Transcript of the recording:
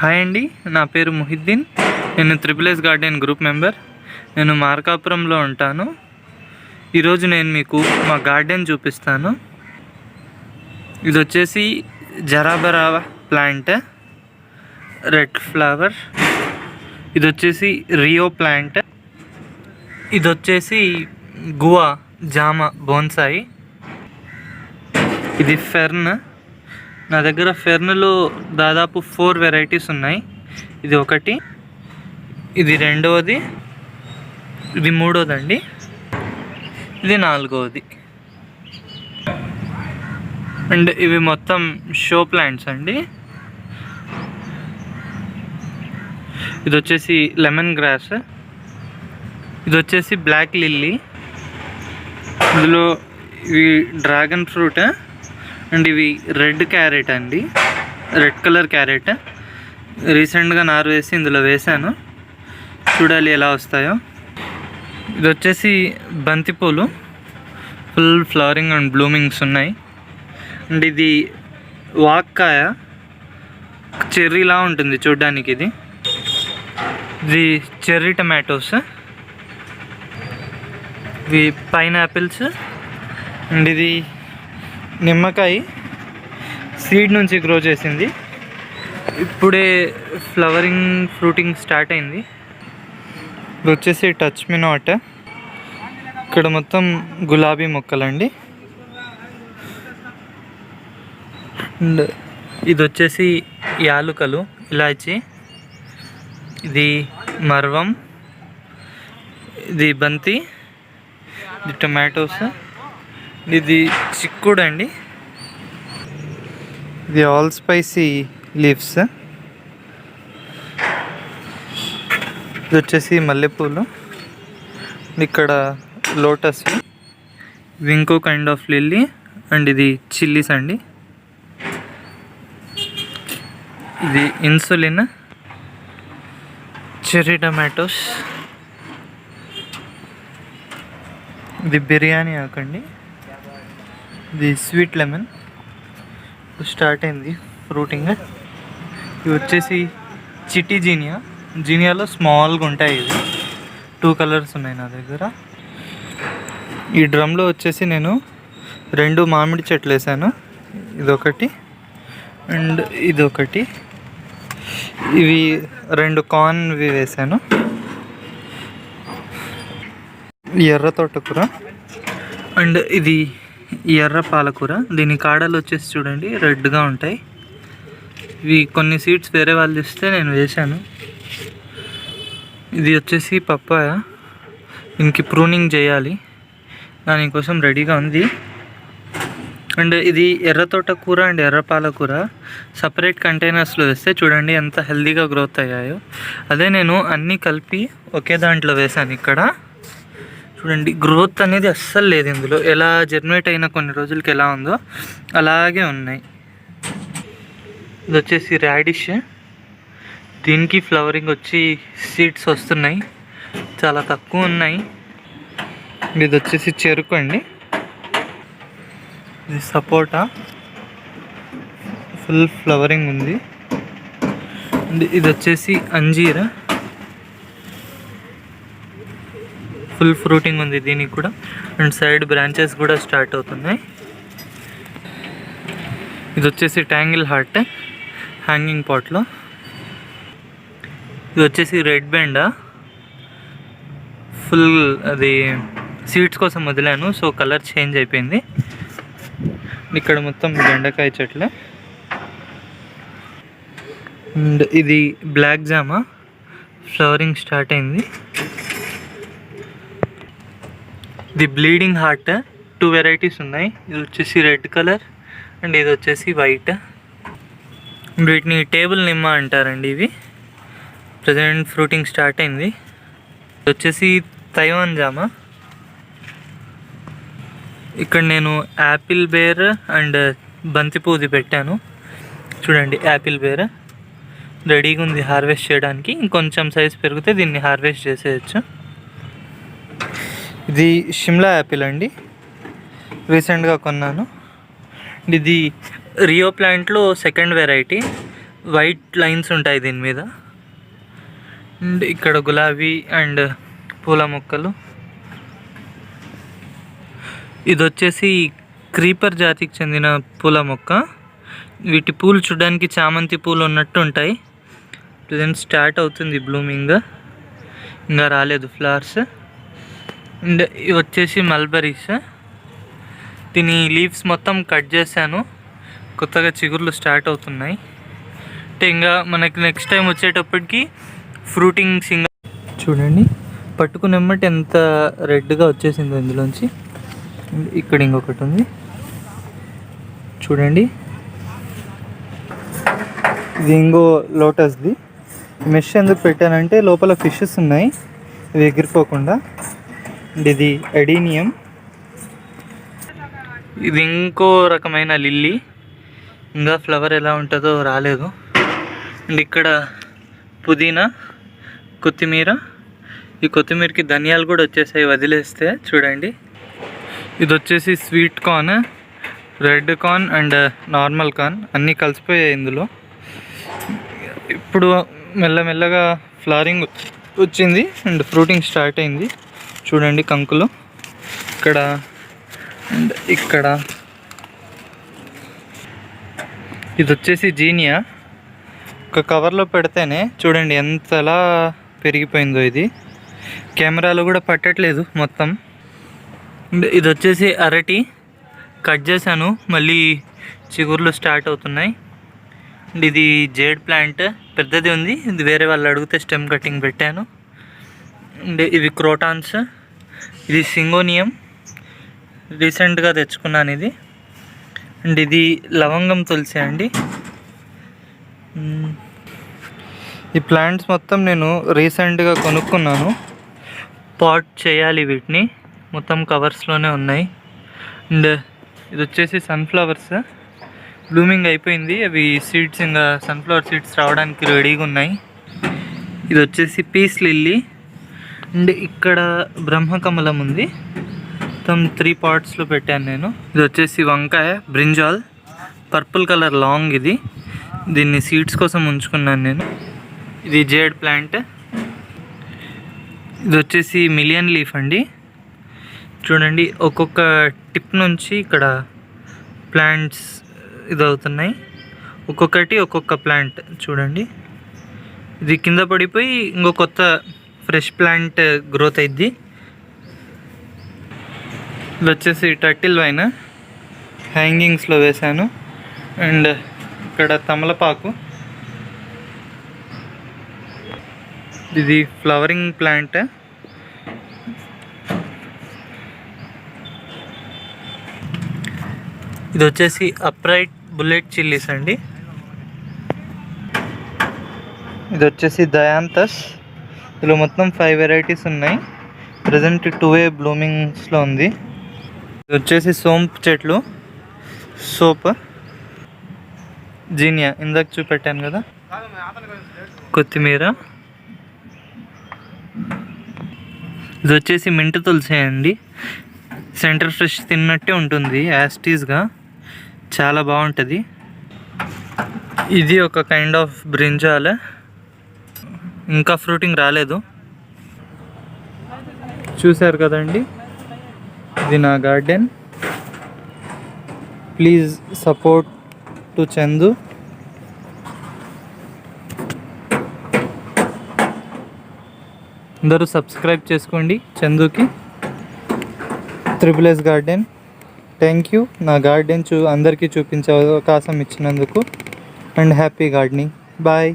Hi అండి, నా పేరు ముహిద్దీన్. నేను త్రిపుల్ గార్డెన్ గ్రూప్ మెంబర్. నేను మార్కాపురంలో ఉంటాను. ఈరోజు నేను మీకు మా గార్డెన్ చూపిస్తాను. ఇది వచ్చేసి జరాబరా ప్లాంట్, రెడ్ ఫ్లవర్. ఇది వచ్చేసి రియో ప్లాంట్. ఇది వచ్చేసి గువా జామ బోన్సాయి. ఇది ఫెర్న్. నా దగ్గర ఫెర్న్లో దాదాపు 4 వెరైటీస్ ఉన్నాయి. ఇది ఒకటి, ఇది రెండవది, ఇది మూడోదండి, ఇది నాలుగవది. అండ్ ఇవి మొత్తం షో ప్లాంట్స్ అండి. ఇది వచ్చేసి లెమన్ గ్రాస్. ఇది వచ్చేసి బ్లాక్ లిల్లీ. ఇందులో ఇవి డ్రాగన్ ఫ్రూట్ అండ్ ఇవి రెడ్ క్యారెట్ అండి, రెడ్ కలర్ క్యారెట్. రీసెంట్గా నారు వేసి ఇందులో వేసాను, చూడాలి ఎలా వస్తాయో. ఇది వచ్చేసి బంతిపూలు, ఫుల్ ఫ్లవరింగ్ అండ్ బ్లూమింగ్స్ ఉన్నాయి. అండ్ ఇది వాక్కాయ, చెర్రీలా ఉంటుంది చూడ్డానికి. ఇది చెర్రీ టమాటోస్. ఇవి పైనాపిల్స్. అండ్ ఇది నిమ్మకాయ, సీడ్ నుంచి గ్రో చేసింది, ఇప్పుడే ఫ్లవరింగ్ ఫ్రూటింగ్ స్టార్ట్ అయింది. ఇది వచ్చేసి టచ్ మీ నాట్. ఇక్కడ మొత్తం గులాబీ మొక్కలండి. అండ్ ఇది వచ్చేసి యాలుకలు, ఇలాచి. ఇది మర్వం, ఇది బంతి, ఇది టొమాటోస్, ఇది చిక్కుడు అండి. ఇది ఆల్ స్పైసీ లీవ్స్. ఇది వచ్చేసి మల్లెపూలు. ఇక్కడ లోటస్. ఇది ఇంకో కైండ్ ఆఫ్ లిల్లీ. అండ్ ఇది చిల్లీస్ అండి. ఇది ఇన్సులిన్, చెర్రీ టమాటోస్. ఇది బిర్యానీ ఆకండి. ఇది స్వీట్ లెమన్, స్టార్ట్ అయింది ఫ్రూటింగ్. ఇవి వచ్చేసి చిట్టి జీనియా. జీనియాలో స్మాల్గా ఉంటాయి. ఇది 2 కలర్స్ ఉన్నాయి నా దగ్గర. ఈ డ్రమ్లో వచ్చేసి నేను 2 మామిడి చెట్లు వేసాను, ఇదొకటి అండ్ ఇదొకటి. ఇవి 2 కార్న్వి వేసాను. ఎర్ర తోటకూర అండ్ ఇది ఎర్ర పాలకూర. దీని కాడలు వచ్చేసి చూడండి రెడ్గా ఉంటాయి. ఇవి కొన్ని సీడ్స్ వేరే వాళ్ళు ఇస్తే నేను వేశాను. ఇది వచ్చేసి పప్పాయ. దీనికి ప్రూనింగ్ చేయాలి, దానికోసం రెడీగా ఉంది. అండ్ ఇది ఎర్ర తోటకూర అండ్ ఎర్ర పాలకూర సపరేట్ కంటైనర్స్లో వేస్తే చూడండి ఎంత హెల్తీగా గ్రోత్ అయ్యాయో. అదే నేను అన్నీ కలిపి ఒకే దాంట్లో వేశాను. ఇక్కడ చూడండి గ్రోత్ అనేది అస్సలు లేదు ఇందులో. ఎలా జర్మినేట్ అయిన కొన్ని రోజులకి ఎలా ఉందో అలాగే ఉన్నాయి. ఇది వచ్చేసి రాడిష్. దీనికి ఫ్లవరింగ్ వచ్చి సీడ్స్ వస్తున్నాయి, చాలా తక్కువ ఉన్నాయి. ఇది వచ్చేసి చెరుకు అండి. ఇది సపోటా, ఫుల్ ఫ్లవరింగ్ ఉంది. ఇది వచ్చేసి అంజీరా, ఫుల్ ఫ్రూటింగ్ ఉంది దీనికి కూడా. అండ్ సైడ్ బ్రాంచెస్ కూడా స్టార్ట్ అవుతున్నాయి. ఇది వచ్చేసి ట్యాంగిల్ హార్ట్ హ్యాంగింగ్ పాట్లో. ఇది వచ్చేసి రెడ్ బెండా. ఫుల్ అది సీడ్స్ కోసం వదిలాను, సో కలర్ చేంజ్ అయిపోయింది. ఇక్కడ మొత్తం బెండకాయ చెట్లు. అండ్ ఇది బ్లాక్ జామా, ఫ్లవరింగ్ స్టార్ట్ అయింది. ఇది బ్లీడింగ్ హార్ట్. 2 వెరైటీస్ ఉన్నాయి. ఇది వచ్చేసి రెడ్ కలర్ అండ్ ఇది వచ్చేసి వైట్. వీటిని టేబుల్ నిమ్మ అంటారండి. ఇవి ప్రజెంట్ ఫ్రూటింగ్ స్టార్ట్ అయింది. ఇది వచ్చేసి తైవాన్ జామ. ఇక్కడ నేను యాపిల్ బేర్ అండ్ బంతిపూది పెట్టాను. చూడండి యాపిల్ బేర్ రెడీగా ఉంది హార్వెస్ట్ చేయడానికి. ఇంకొంచెం సైజ్ పెరిగితే దీన్ని హార్వెస్ట్ చేసేయచ్చు. ఇది షిమ్లా యాపిల్ అండి, రీసెంట్గా కొన్నాను. ఇది రియో ప్లాంట్లో సెకండ్ వెరైటీ. వైట్ లైన్స్ ఉంటాయి దీని మీద. అండ్ ఇక్కడ గులాబీ అండ్ పూల మొక్కలు. ఇది వచ్చేసి క్రీపర్ జాతికి చెందిన పూల మొక్క. వీటి పూలు చూడడానికి చామంతి పూలు ఉన్నట్టు ఉంటాయి. ప్రజెంట్ స్టార్ట్ అవుతుంది బ్లూమింగ్, ఇంకా రాలేదు ఫ్లవర్స్. అండ్ ఇవి వచ్చేసి మల్బరీస్. దీని లీవ్స్ మొత్తం కట్ చేశాను, కొత్తగా చిగుర్లు స్టార్ట్ అవుతున్నాయి. అంటే ఇంకా మనకి నెక్స్ట్ టైం వచ్చేటప్పటికి ఫ్రూటింగ్ సింగ చూడండి, పట్టుకునేమ్మటి ఎంత రెడ్గా వచ్చేసిందో ఇందులోంచి. ఇక్కడ ఇంకొకటి ఉంది చూడండి, ఇది ఇంకో లోటస్ది. మెష్ ఎందుకు పెట్టానంటే లోపల ఫిషెస్ ఉన్నాయి, ఇవి ఎగిరిపోకుండా. ఇది ఎడీనియం. ఇది ఇంకో రకమైన లిల్లీ, ఇంకా ఫ్లవర్ ఎలా ఉంటుందో రాలేదు. అండ్ ఇక్కడ పుదీనా, కొత్తిమీర. ఈ కొత్తిమీరకి ధనియాలు కూడా వచ్చేసాయి వదిలేస్తే. చూడండి, ఇది వచ్చేసి sweet corn, red corn and normal corn అన్నీ కలిసిపోయాయి ఇందులో. ఇప్పుడు మెల్లమెల్లగా ఫ్లవరింగ్ వచ్చింది అండ్ ఫ్రూటింగ్ స్టార్ట్ అయింది. చూడండి కంకులు ఇక్కడ అండ్ ఇక్కడ. ఇది వచ్చేసి జీనియా. ఒక కవర్లో పెడితేనే చూడండి ఎంతలా పెరిగిపోయిందో. ఇది కెమెరాలో కూడా పట్టట్లేదు మొత్తం. ఇది వచ్చేసి అరటి, కట్ చేశాను, మళ్ళీ చిగుర్లు స్టార్ట్ అవుతున్నాయి. అండ్ ఇది జేడ్ ప్లాంట్, పెద్దది ఉంది. ఇది వేరే వాళ్ళు అడిగితే స్టెమ్ కటింగ్ పెట్టాను. అండ్ ఇవి క్రోటాన్స్. ఇది సింగోనియం, రీసెంట్గా తెచ్చుకున్నాను ఇది. అండ్ ఇది లవంగం తులసి అండి. ఈ ప్లాంట్స్ మొత్తం నేను రీసెంట్గా కొనుక్కున్నాను. పాట్ చేయాలి వీటిని, మొత్తం కవర్స్లోనే ఉన్నాయి. అండ్ ఇది వచ్చేసి సన్ఫ్లవర్స్, బ్లూమింగ్ అయిపోయింది. అవి సీడ్స్ ఇంకా సన్ఫ్లవర్ సీడ్స్ రావడానికి రెడీగా ఉన్నాయి. ఇది వచ్చేసి పీస్ లిల్లీ. అండ్ ఇక్కడ బ్రహ్మకమలం ఉంది, మొత్తం 3 పార్ట్స్లో పెట్టాను నేను. ఇది వచ్చేసి వంకాయ, బ్రింజాల్, పర్పుల్ కలర్ లాంగ్. ఇది దీన్ని సీడ్స్ కోసం ఉంచుకున్నాను నేను. ఇది జేడ్ ప్లాంట్. ఇది వచ్చేసి మిలియన్ లీఫ్ అండి. చూడండి ఒక్కొక్క టిప్ నుంచి ఇక్కడ ప్లాంట్స్ ఇదవుతున్నాయి, ఒక్కొక్కటి ఒక్కొక్క ప్లాంట్. చూడండి, ఇది కింద పడిపోయి ఇంకో కొత్త ఫ్రెష్ ప్లాంట్ గ్రోత్ అయింది. ఇది వచ్చేసి టర్టిల్ వైన్, హ్యాంగింగ్స్లో వేశాను. అండ్ ఇక్కడ తమలపాకు, ఇది ఫ్లవరింగ్ ప్లాంట్. ఇది వచ్చేసి అప్రైట్ బుల్లెట్ చిల్లీస్ అండి. ఇది వచ్చేసి దయాంతస్. ఇందులో మొత్తం 5 వెరైటీస్ ఉన్నాయి. ప్రజెంట్ 2 బ్లూమింగ్స్లో ఉంది. ఇది వచ్చేసి సోంపు చెట్లు, సోప్. జీనియా ఇందాక చూపెట్టాను కదా. కొత్తిమీర. ఇది వచ్చేసి మింట్ తులసి అండి. సెంటర్ ఫ్రెష్ తిన్నట్టే ఉంటుంది యాస్టీస్గా, చాలా బాగుంటుంది. ఇది ఒక కైండ్ ఆఫ్ బ్రింజాల్, ఇంకా ఫ్రూటింగ్ రాలేదు. చూశారు కదండి, ఇది నా garden. Please support to Chandu. అందరూ సబ్స్క్రైబ్ చేసుకోండి చందుకి. Triple S garden. Thank you నా గార్డెన్ అందరికీ చూపించే అవకాశం ఇచ్చినందుకు. And happy gardening. బాయ్.